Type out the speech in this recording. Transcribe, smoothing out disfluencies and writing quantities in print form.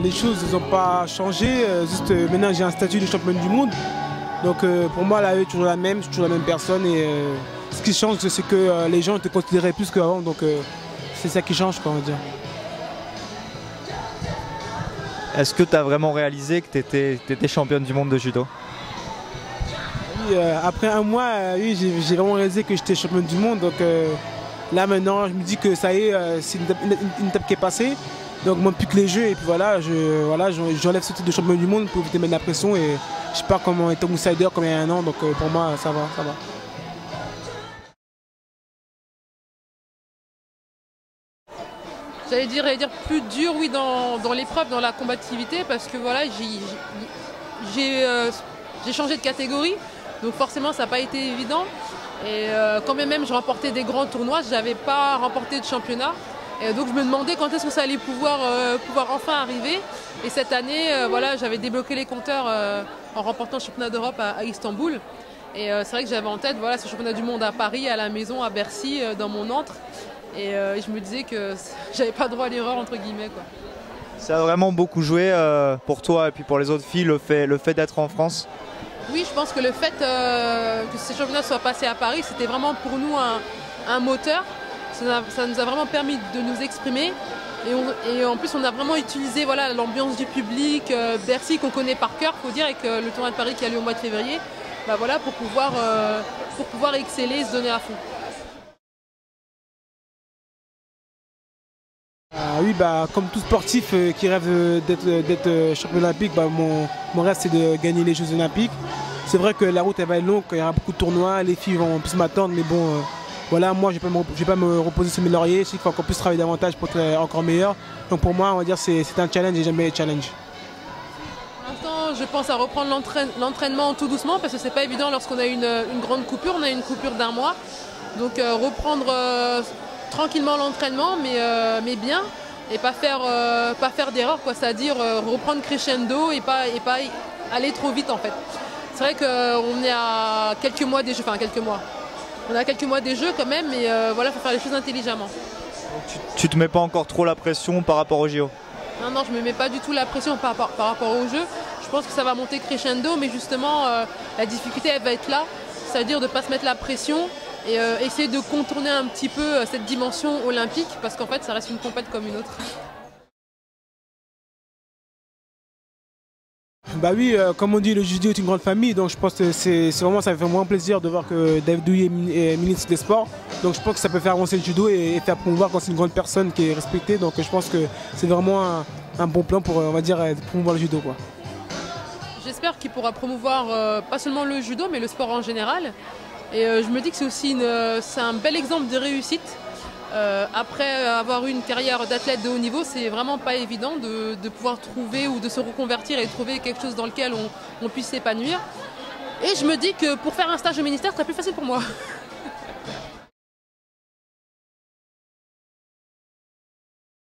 Les choses n'ont pas changé, juste maintenant j'ai un statut de championne du monde. Donc pour moi la vie est toujours la même, je suis toujours la même personne et ce qui change c'est que les gens te considéraient plus qu'avant, donc c'est ça qui change, quoi, on va dire. Est-ce que tu as vraiment réalisé que tu étais championne du monde de judo? Oui, après un mois, oui, j'ai vraiment réalisé que j'étais championne du monde, donc là maintenant je me dis que ça y est, c'est une étape qui est passée. Donc il ne manque plus que les jeux et puis voilà, j'enlève ce titre de champion du monde pour éviter de mettre la pression et je pars comme étant outsider comme il y a un an, donc pour moi ça va, ça va. J'allais dire plus dur, oui, dans l'épreuve, dans la combativité, parce que voilà, j'ai changé de catégorie, donc forcément ça n'a pas été évident. Et quand même je remportais des grands tournois, je n'avais pas remporté de championnat. Et donc je me demandais quand est-ce que ça allait pouvoir enfin arriver. Et cette année, voilà, j'avais débloqué les compteurs en remportant le championnat d'Europe à Istanbul. Et c'est vrai que j'avais en tête voilà, ce championnat du monde à Paris, à la maison, à Bercy, dans mon antre. Et je me disais que j'avais pas droit à l'erreur, entre guillemets, quoi. Ça a vraiment beaucoup joué pour toi et puis pour les autres filles, le fait d'être en France? Oui, je pense que le fait que ces championnats soient passés à Paris, c'était vraiment pour nous un moteur. Ça nous a vraiment permis de nous exprimer et en plus on a vraiment utilisé voilà, l'ambiance du public, Bercy qu'on connaît par cœur, faut dire, avec le tournoi de Paris qui a lieu au mois de février, bah voilà, pour pouvoir exceller et se donner à fond. Oui, bah, comme tout sportif qui rêve d'être champion olympique, bah, mon rêve c'est de gagner les Jeux olympiques. C'est vrai que la route elle va être longue, il y aura beaucoup de tournois, les filles vont plus m'attendre, mais bon, voilà, moi je ne vais pas me reposer sur mes lauriers, je sais qu'il faut encore plus travailler davantage pour être encore meilleur. Donc pour moi, on va dire c'est un challenge et jamais challenge. Pour l'instant, je pense à reprendre l'entraînement tout doucement parce que c'est pas évident lorsqu'on a une grande coupure, on a une coupure d'un mois. Donc reprendre tranquillement l'entraînement, mais bien, et pas faire d'erreur, quoi. C'est-à-dire reprendre crescendo et pas aller trop vite en fait. C'est vrai qu'on est à quelques mois des Jeux, enfin quelques mois. On a quelques mois des Jeux quand même, mais voilà, il faut faire les choses intelligemment. Donc, tu te mets pas encore trop la pression par rapport aux JO? Non, je me mets pas du tout la pression par rapport aux Jeux. Je pense que ça va monter crescendo, mais justement, la difficulté, elle va être là. C'est-à-dire de ne pas se mettre la pression et essayer de contourner un petit peu cette dimension olympique, parce qu'en fait, ça reste une compète comme une autre. Bah oui, comme on dit, le judo est une grande famille, donc je pense que ça me fait vraiment plaisir de voir que David Douillet est ministre des Sports. Donc je pense que ça peut faire avancer le judo et faire promouvoir quand c'est une grande personne qui est respectée. Donc je pense que c'est vraiment un bon plan pour, on va dire, promouvoir le judo, quoi. J'espère qu'il pourra promouvoir pas seulement le judo, mais le sport en général. Et je me dis que c'est un bel exemple de réussite. Après avoir eu une carrière d'athlète de haut niveau, c'est vraiment pas évident de pouvoir trouver ou de se reconvertir et de trouver quelque chose dans lequel on puisse s'épanouir. Et je me dis que pour faire un stage au ministère, c'est plus facile pour moi.